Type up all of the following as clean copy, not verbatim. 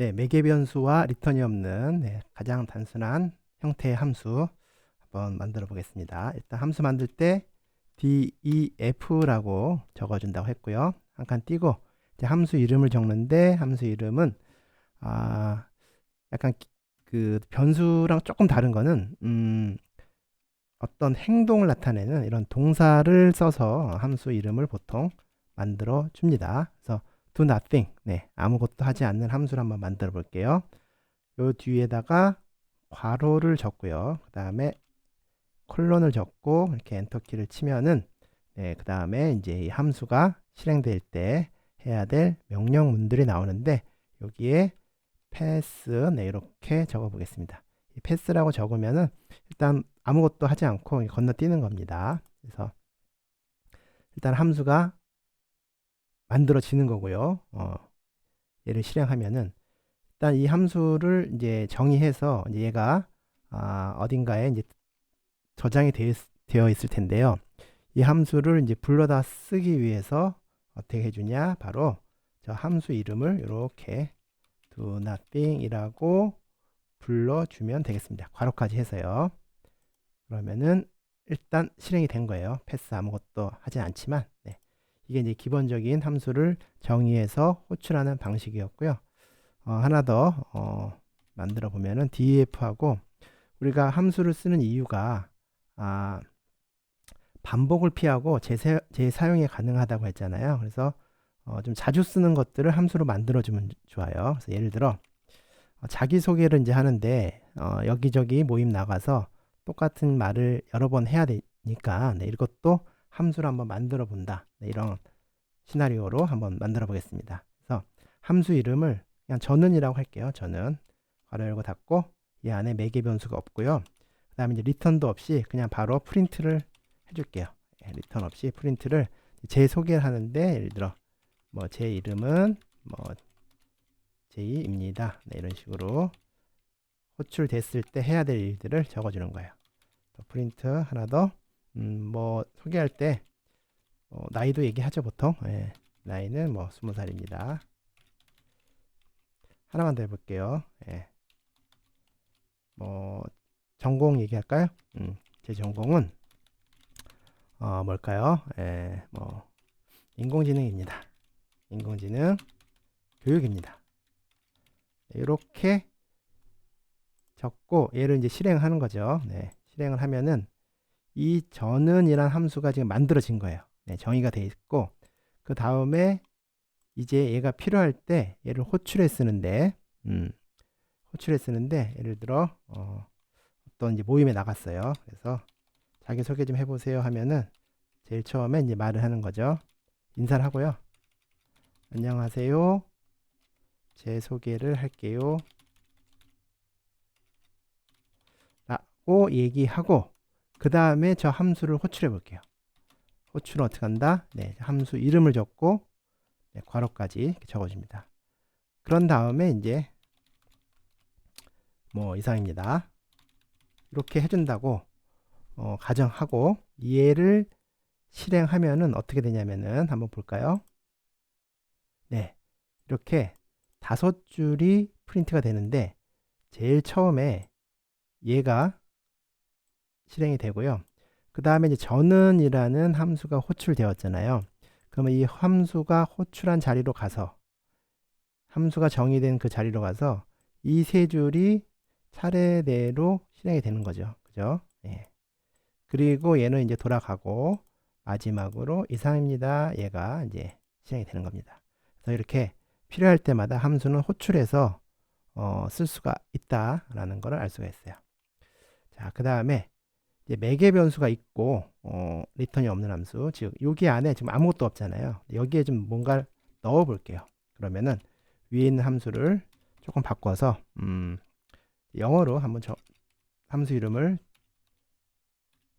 네, 매개 변수와 리턴이 없는 가장 단순한 형태의 함수 한번 만들어 보겠습니다. 일단 함수 만들 때 def라고 적어준다고 했고요. 한 칸 띄고 이제 함수 이름을 적는데 함수 이름은 약간 그 변수랑 조금 다른 거는 어떤 행동을 나타내는 이런 동사를 써서 함수 이름을 보통 만들어 줍니다. 그래서 do nothing, 아무것도 하지 않는 함수를 한번 만들어 볼게요. 요 뒤에다가 괄호를 적고요. 그 다음에 콜론을 적고 이렇게 엔터키를 치면은 그 다음에 이제 이 함수가 실행될 때 해야 될 명령문들이 나오는데 여기에 패스 이렇게 적어 보겠습니다. 이 패스라고 적으면은 일단 아무것도 하지 않고 건너뛰는 겁니다. 그래서 일단 함수가 만들어지는 거고요. 얘를 실행하면은 일단 이 함수를 이제 정의해서 이제 얘가 어딘가에 이제 저장이 되어 있을 텐데요. 이 함수를 이제 불러다 쓰기 위해서 어떻게 해주냐? 바로 저 함수 이름을 이렇게 do nothing 이라고 불러주면 되겠습니다. 괄호까지 해서요. 그러면은 일단 실행이 된 거예요. 패스 아무것도 하지 않지만 이게 이제 기본적인 함수를 정의해서 호출하는 방식이었고요. 하나 더 만들어 보면은 def하고 우리가 함수를 쓰는 이유가 반복을 피하고 재사용이 가능하다고 했잖아요. 그래서 좀 자주 쓰는 것들을 함수로 만들어 주면 좋아요. 그래서 예를 들어 자기소개를 이제 하는데 여기저기 모임 나가서 똑같은 말을 여러 번 해야 되니까 이것도 함수로 한번 만들어 본다. 이런 시나리오로 한번 만들어 보겠습니다. 그래서 함수 이름을 그냥 저는이라고 할게요. 저는 괄호 열고 닫고 이 안에 매개 변수가 없고요. 그 다음에 이제 리턴도 없이 그냥 바로 프린트를 해줄게요. 리턴 없이 프린트를 제 소개를 하는데 예를 들어 뭐 제 이름은 뭐 제이입니다. 이런 식으로 호출됐을 때 해야 될 일들을 적어주는 거예요. 또 프린트 하나 더 뭐 소개할 때 나이도 얘기하죠 보통. 나이는 뭐 20살입니다. 하나만 더 해볼게요. 뭐 전공 얘기할까요? 제 전공은 뭘까요? 뭐 인공지능입니다. 인공지능 교육입니다. 이렇게 적고 얘를 이제 실행하는 거죠. 실행을 하면은 이 저는이란 함수가 지금 만들어진 거예요. 정의가 돼 있고 그 다음에 이제 얘가 필요할 때 얘를 호출해 쓰는데 예를 들어 어떤 이제 모임에 나갔어요. 그래서 자기소개 좀 해보세요 하면은 제일 처음에 이제 말을 하는 거죠. 인사를 하고요. 안녕하세요. 제 소개를 할게요. 라고 얘기하고 그 다음에 저 함수를 호출해 볼게요. 호출은 어떻게 한다? 함수 이름을 적고 괄호까지 적어줍니다. 그런 다음에 이제 뭐 이상입니다. 이렇게 해준다고 가정하고 얘를 실행하면은 어떻게 되냐면은 한번 볼까요? 이렇게 5줄이 프린트가 되는데 제일 처음에 얘가 실행이 되고요. 그 다음에 이제 저는이라는 함수가 호출되었잖아요. 그러면 이 함수가 호출한 자리로 가서 함수가 정의된 그 자리로 가서 이 세 줄이 차례대로 실행이 되는 거죠. 그죠? 그리고 얘는 이제 돌아가고 마지막으로 이상입니다. 얘가 이제 실행이 되는 겁니다. 그래서 이렇게 필요할 때마다 함수는 호출해서 쓸 수가 있다라는 것을 알 수가 있어요. 자, 그 다음에 이제 매개 변수가 있고 리턴이 없는 함수, 즉 여기 안에 지금 아무것도 없잖아요. 여기에 좀 뭔가를 넣어 볼게요. 그러면은 위에 있는 함수를 조금 바꿔서 영어로 한번 함수 이름을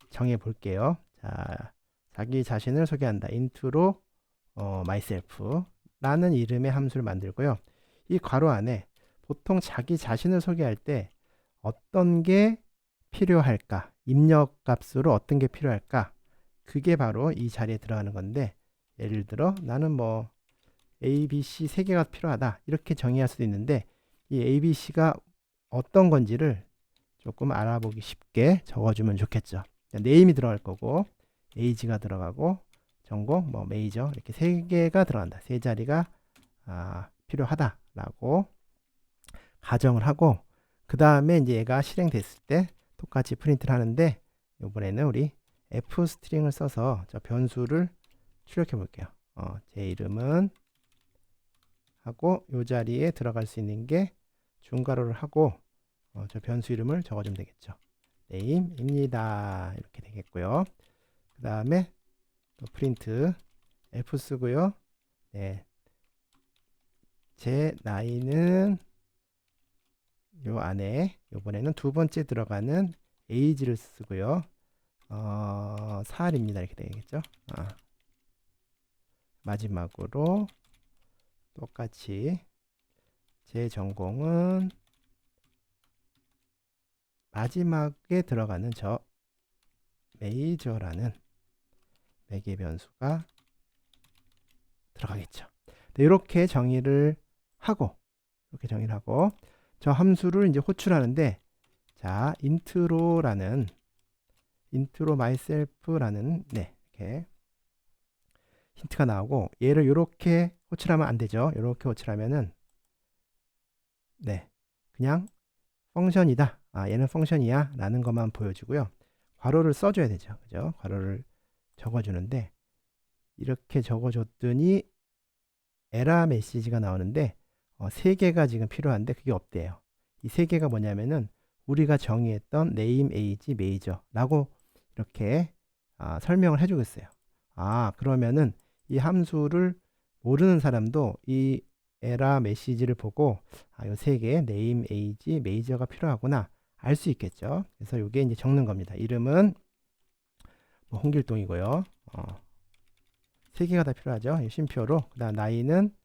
정해 볼게요. 자, 자기 자신을 소개한다. intro로 myself 라는 이름의 함수를 만들고요. 이 괄호 안에 보통 자기 자신을 소개할 때 어떤 게 필요할까? 입력 값으로 어떤 게 필요할까? 그게 바로 이 자리에 들어가는 건데 예를 들어 나는 뭐 A, B, C 3개가 필요하다. 이렇게 정의할 수도 있는데 이 ABC가 어떤 건지를 조금 알아보기 쉽게 적어주면 좋겠죠. 네임이 들어갈 거고 AG가 들어가고 전공 뭐 메이저 이렇게 세 개가 들어간다. 세 자리가 필요하다라고 가정을 하고 그 다음에 이제 얘가 실행됐을 때 똑같이 프린트를 하는데 이번에는 우리 F 스트링을 써서 저 변수를 출력해 볼게요. 제 이름은 하고 이 자리에 들어갈 수 있는 게 중괄호를 하고 저 변수 이름을 적어주면 되겠죠. name입니다. 이렇게 되겠고요. 그 다음에 또 프린트 F 쓰고요. 네, 제 나이는 요 안에 이번에는 두 번째 들어가는 age를 쓰고요. 4일입니다. 이렇게 되겠죠. 마지막으로 똑같이 제 전공은 마지막에 들어가는 저 메이저라는 매개 변수가 들어가겠죠. 네, 이렇게 정의를 하고 저 함수를 이제 호출하는데 자 인트로라는 intro myself라는 이렇게 힌트가 나오고 얘를 이렇게 호출하면 안 되죠. 이렇게 호출하면은 그냥 펑션이다. 얘는 펑션이야 라는 것만 보여주고요. 괄호를 써줘야 되죠. 그죠? 괄호를 적어주는데 이렇게 적어줬더니 에러 메시지가 나오는데 세 개가 지금 필요한데 그게 없대요. 이 세 개가 뭐냐면은 우리가 정의했던 name, age, major라고 이렇게 설명을 해주고 있어요. 그러면은 이 함수를 모르는 사람도 이 에러 메시지를 보고 요 세 개 name, age, major가 필요하구나 알 수 있겠죠. 그래서 이게 이제 적는 겁니다. 이름은 뭐 홍길동이고요. 세 개가 다 필요하죠. 쉼표로. 그다음 나이는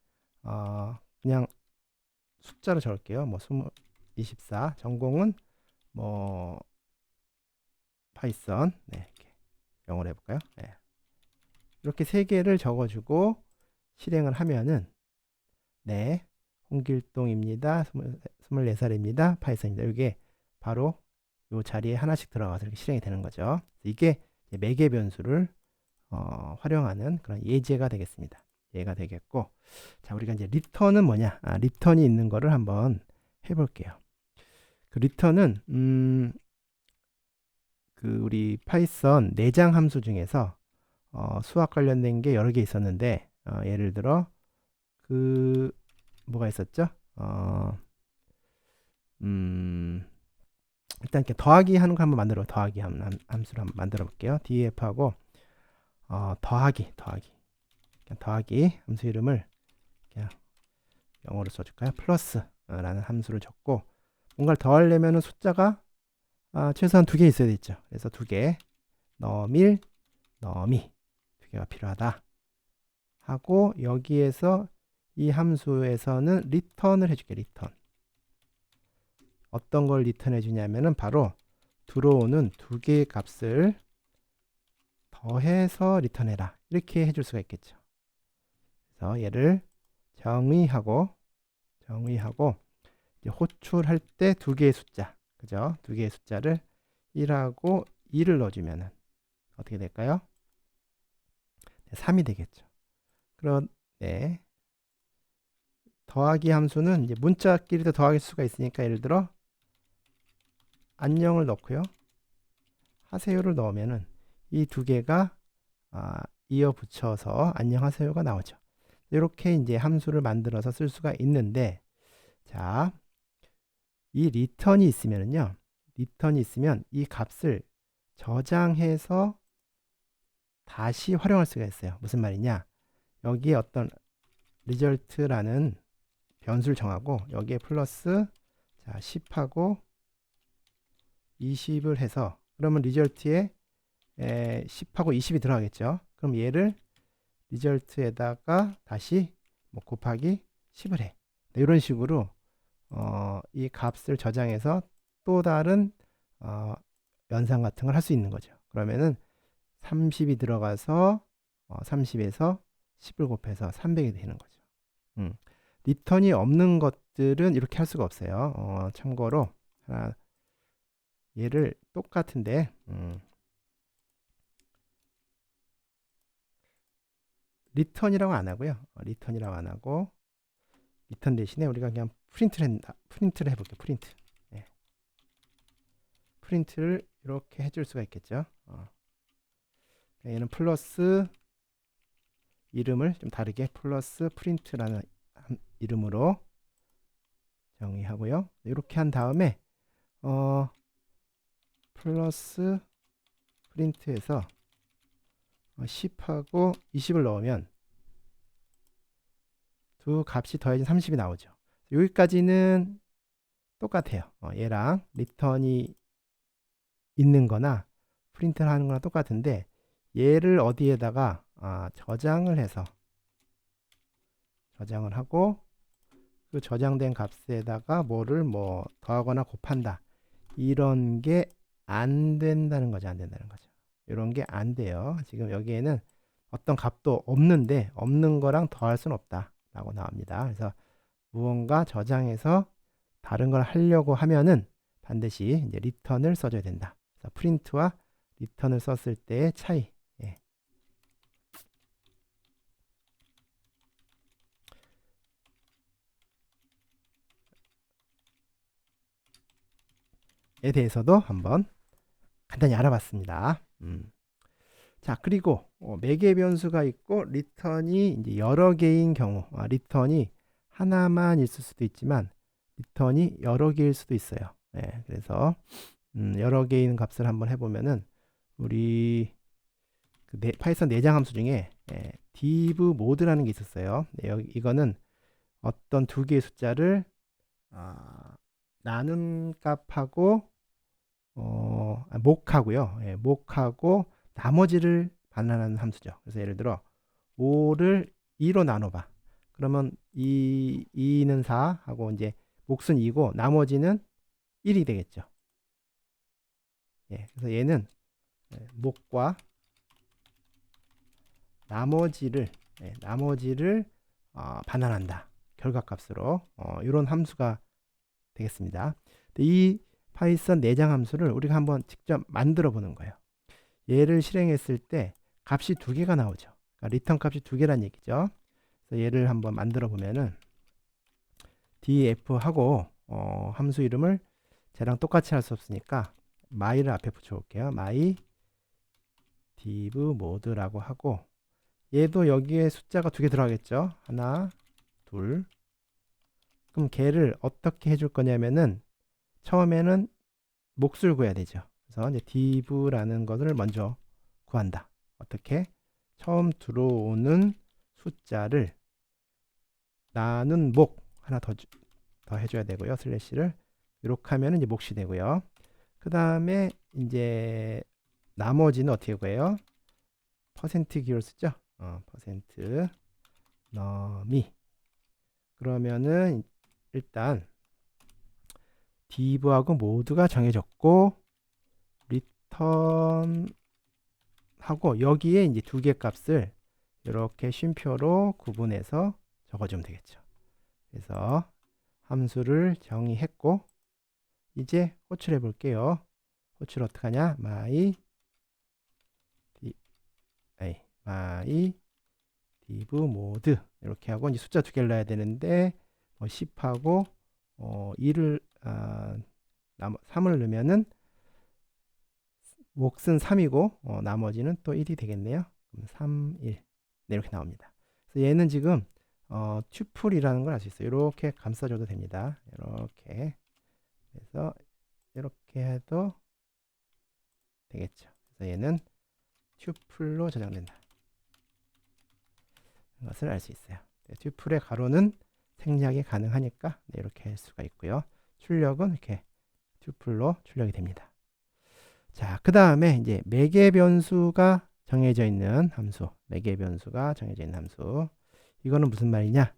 그냥 숫자로 적을게요. 뭐 24. 전공은 뭐 파이썬. 이렇게 영어로 해볼까요? 이렇게 세 개를 적어주고 실행을 하면은 홍길동입니다. 24살입니다. 파이썬입니다. 이게 바로 이 자리에 하나씩 들어가서 이렇게 실행이 되는 거죠. 이게 매개 변수를 활용하는 그런 예제가 되겠습니다. 얘가 되겠고, 자 우리가 이제 리턴은 뭐냐? 리턴이 있는 거를 한번 해볼게요. 그 리턴은 그 우리 파이썬 내장 함수 중에서 수학 관련된 게 여러 개 있었는데 예를 들어 그 뭐가 있었죠? 일단 이렇게 더하기 하는 거 한번 만들어 더하기 함수를 한번 만들어 볼게요. def하고 더하기 함수 이름을 그냥 영어로 써줄까요? 플러스라는 함수를 적고 뭔가를 더하려면은 숫자가 최소한 2개 있어야 되죠. 그래서 2개 너밀 너미 2개가 필요하다 하고 여기에서 이 함수에서는 리턴을 해줄게. 리턴 어떤 걸 리턴해 주냐면은 바로 들어오는 2개의 값을 더해서 리턴해라 이렇게 해줄 수가 있겠죠. 그래서 얘를 정의하고 이제 호출할 때 2개의 숫자 그죠? 2개의 숫자를 1하고 2를 넣어주면은 어떻게 될까요? 3이 되겠죠. 그럼 더하기 함수는 이제 문자끼리도 더하기 수가 있으니까 예를 들어 안녕을 넣고요. 하세요를 넣으면은 이 2개가 이어 붙여서 안녕하세요가 나오죠. 이렇게 이제 함수를 만들어서 쓸 수가 있는데 자, 이 리턴이 있으면은요. 리턴이 있으면 이 값을 저장해서 다시 활용할 수가 있어요. 무슨 말이냐? 여기에 어떤 result라는 변수를 정하고 여기에 플러스 10하고 20을 해서 그러면 result에 10하고 20이 들어가겠죠. 그럼 얘를 result에다가 다시 뭐 곱하기 10을 해. 이런 식으로 이 값을 저장해서 또 다른 연산 같은 걸 할 수 있는 거죠. 그러면은 30이 들어가서 30에서 10을 곱해서 300이 되는 거죠. 리턴이 없는 것들은 이렇게 할 수가 없어요. 참고로 얘를 똑같은데 리턴이라고 안 하고요. 리턴이라고 안 하고 리턴 대신에 우리가 그냥 프린트를 해볼게요. 프린트. 네. 프린트를 이렇게 해줄 수가 있겠죠. 얘는 플러스 이름을 좀 다르게 플러스 프린트라는 이름으로 정의하고요. 이렇게 한 다음에 플러스 프린트에서 10하고 20을 넣으면 두 값이 더해진 30이 나오죠. 여기까지는 똑같아요. 얘랑 리턴이 있는 거나 프린트를 하는 거나 똑같은데 얘를 어디에다가 저장을 해서 저장을 하고 그 저장된 값에다가 뭐를 더하거나 곱한다. 이런 게 안 된다는 거죠. 안 된다는 거죠. 이런 게 안 돼요. 지금 여기에는 어떤 값도 없는데 없는 거랑 더할 수는 없다 라고 나옵니다. 그래서 무언가 저장해서 다른 걸 하려고 하면은 반드시 이제 리턴을 써줘야 된다. 그래서 프린트와 리턴을 썼을 때의 차이. 예. 에 대해서도 한번 간단히 알아봤습니다. 자, 그리고 매개 변수가 있고 리턴이 이제 여러 개인 경우, 리턴이 하나만 있을 수도 있지만 리턴이 여러 개일 수도 있어요. 예, 그래서 여러 개인 값을 한번 해보면은 우리 파이썬 내장 함수 중에 div mode라는 게 있었어요. 이거는 어떤 두 개의 숫자를 나눈 값하고 목하고요. 목하고 나머지를 반환하는 함수죠. 그래서 예를 들어 5를 2로 나눠봐. 그러면 2는 4 하고 이제 몫은 2고 나머지는 1이 되겠죠. 그래서 얘는 목과 나머지를 반환한다. 결과값으로 이런 함수가 되겠습니다. 이 파이썬 내장 함수를 우리가 한번 직접 만들어 보는 거예요. 얘를 실행했을 때 값이 두 개가 나오죠. 그러니까 리턴 값이 두 개란 얘기죠. 그래서 얘를 한번 만들어 보면은 df하고 함수 이름을 쟤랑 똑같이 할 수 없으니까 my를 앞에 붙여볼게요. my div mode라고 하고 얘도 여기에 숫자가 두 개 들어가겠죠. 하나, 둘. 그럼 걔를 어떻게 해줄 거냐면은 처음에는 몫을 구해야 되죠. 그래서 이제 div라는 것을 먼저 구한다. 어떻게? 처음 들어오는 숫자를 나눈 목 하나 더 해줘야 되고요. 슬래시를 이렇게 하면 이제 몫이 되고요. 그 다음에 이제 나머지는 어떻게 구해요? 퍼센트 기호를 쓰죠. 퍼센트 너미. 그러면은 일단 div하고 모두가 정해졌고 리턴 하고 여기에 이제 두 개 값을 이렇게 쉼표로 구분해서 적어주면 되겠죠. 그래서 함수를 정의했고 이제 호출해 볼게요. 호출 어떻게 하냐? my div mode 이렇게 하고 이제 숫자 두 개를 넣어야 되는데 10하고 2를 3을 넣으면은 몫은 3이고 나머지는 또 1이 되겠네요. 그럼 3, 1 네, 이렇게 나옵니다. 그래서 얘는 지금 튜플이라는 걸 알 수 있어요. 이렇게 감싸줘도 됩니다. 이렇게 그래서 이렇게 해도 되겠죠. 그래서 얘는 튜플로 저장된다. 것을 알 수 있어요. 튜플의 가로는 생략이 가능하니까 이렇게 할 수가 있고요. 출력은 이렇게 튜플로 출력이 됩니다. 자, 그 다음에 이제 매개 변수가 정해져 있는 함수. 매개 변수가 정해져 있는 함수. 이거는 무슨 말이냐?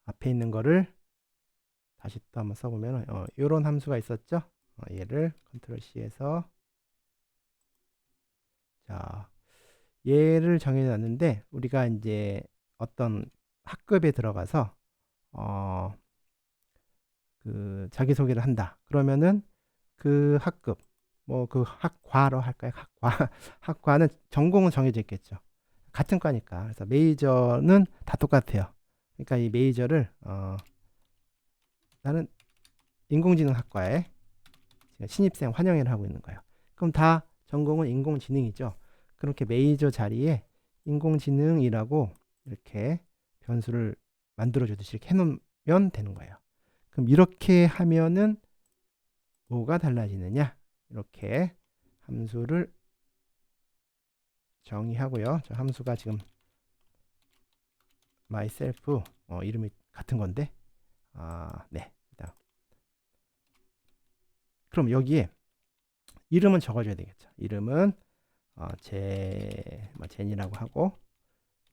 앞에 있는 거를 다시 또 한번 써보면 이런 함수가 있었죠? 얘를 컨트롤 C에서 자, 얘를 정해놨는데 우리가 이제 어떤 학급에 들어가서 그 자기소개를 한다. 그러면은 그 학급, 뭐 그 학과로 할까요? 학과. 학과는 전공은 정해져 있겠죠. 같은 과니까. 그래서 메이저는 다 똑같아요. 그러니까 이 메이저를 나는 인공지능학과에 지금 신입생 환영회를 하고 있는 거예요. 그럼 다 전공은 인공지능이죠. 그렇게 메이저 자리에 인공지능이라고 이렇게 변수를 만들어 주듯이 이렇게 해놓으면 되는 거예요. 그럼 이렇게 하면은 뭐가 달라지느냐? 이렇게 함수를 정의하고요. 저 함수가 지금 myself 이름이 같은 건데 네. 일단 그럼 여기에 이름은 적어줘야 되겠죠. 이름은 제니라고 하고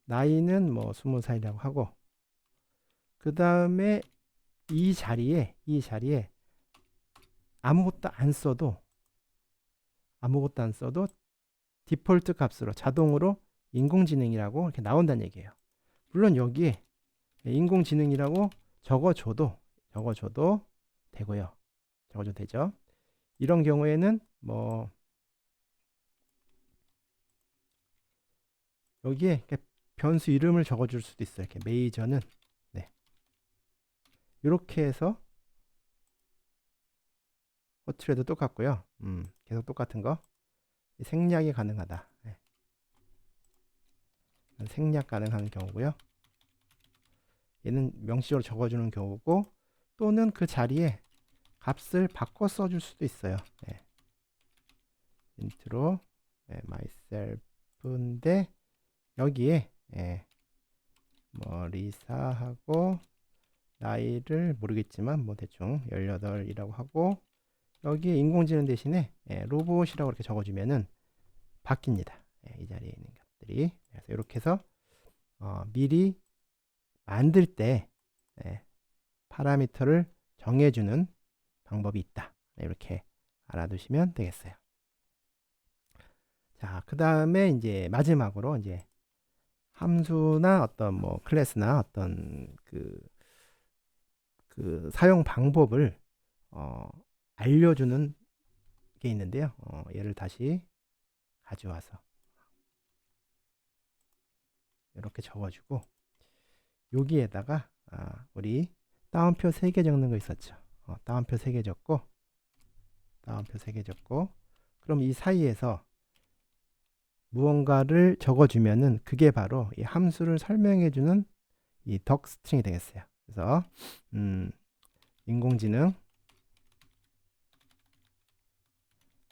나이는 뭐 20살이라고 하고 그 다음에 이 자리에 아무것도 안 써도 디폴트 값으로 자동으로 인공지능이라고 이렇게 나온다는 얘기예요. 물론 여기에 인공지능이라고 적어줘도 되고요. 적어줘도 되죠. 이런 경우에는 뭐 여기에 변수 이름을 적어줄 수도 있어요. 이렇게 메이저는 네. 이렇게 해서 호출해도 똑같고요. 계속 똑같은 거. 생략이 가능하다. 네. 생략 가능한 경우고요. 얘는 명시적으로 적어주는 경우고 또는 그 자리에 값을 바꿔 써줄 수도 있어요. 네. 인트로 myself인데 여기에 뭐 리사하고 나이를 모르겠지만 뭐 대충 18이라고 하고 여기에 인공지능 대신에 로봇이라고 이렇게 적어주면은 바뀝니다. 이 자리에 있는 값들이. 그래서 이렇게 해서 미리 만들 때 파라미터를 정해주는 방법이 있다. 이렇게 알아두시면 되겠어요. 자, 그 다음에 이제 마지막으로 이제 함수나 어떤 뭐 클래스나 어떤 그 사용 방법을 알려주는 게 있는데요. 얘를 다시 가져와서 이렇게 적어주고 여기에다가 우리 따옴표 3개 적는 거 있었죠. 따옴표 3개 적고 그럼 이 사이에서 무언가를 적어주면은 그게 바로 이 함수를 설명해주는 이 덕 스트링이 되겠어요. 그래서 인공지능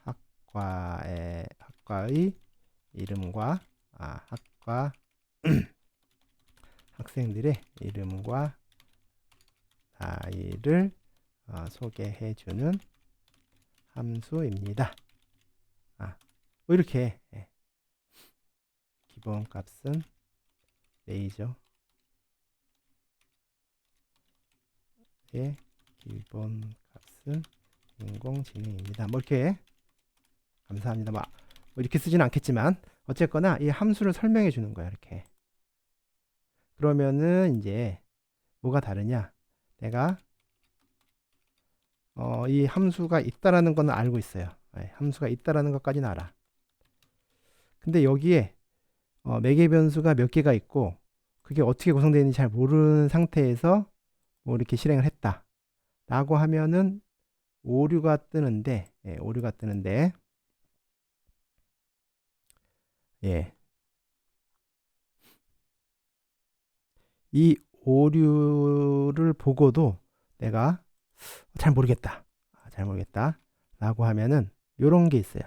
학과의 이름과 학과 학생들의 이름과 나이를 소개해주는 함수입니다. 뭐 이렇게 기본값은 메이저의 기본값은 인공지능입니다. 뭐 이렇게 감사합니다. 뭐 이렇게 쓰지는 않겠지만 어쨌거나 이 함수를 설명해 주는 거야. 이렇게. 그러면은 이제 뭐가 다르냐? 내가 이 함수가 있다라는 거는 알고 있어요. 함수가 있다라는 것까지는 알아. 근데 여기에 매개 변수가 몇 개가 있고 그게 어떻게 구성되어 있는지 잘 모르는 상태에서 뭐 이렇게 실행을 했다 라고 하면은 오류가 뜨는데 이 오류를 보고도 내가 잘 모르겠다 라고 하면은 요런 게 있어요.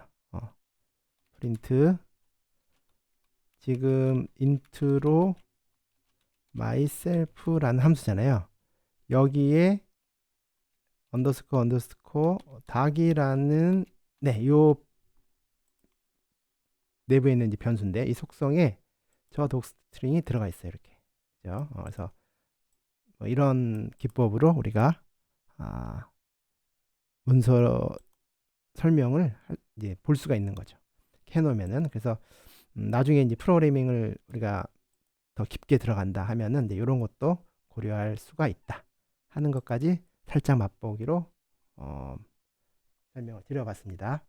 프린트 지금 int로 myself라는 함수잖아요. 여기에 언더스코어 닭이라는 요 내부에 있는 변수인데 이 속성에 저 독스트링이 들어가 있어요. 이렇게. 그죠? 그래서 뭐 이런 기법으로 우리가 문서 설명을 이제 볼 수가 있는 거죠. 해놓으면은 그래서 나중에 이제 프로그래밍을 우리가 더 깊게 들어간다 하면은 이제 이런 것도 고려할 수가 있다 하는 것까지 살짝 맛보기로 설명을 드려봤습니다.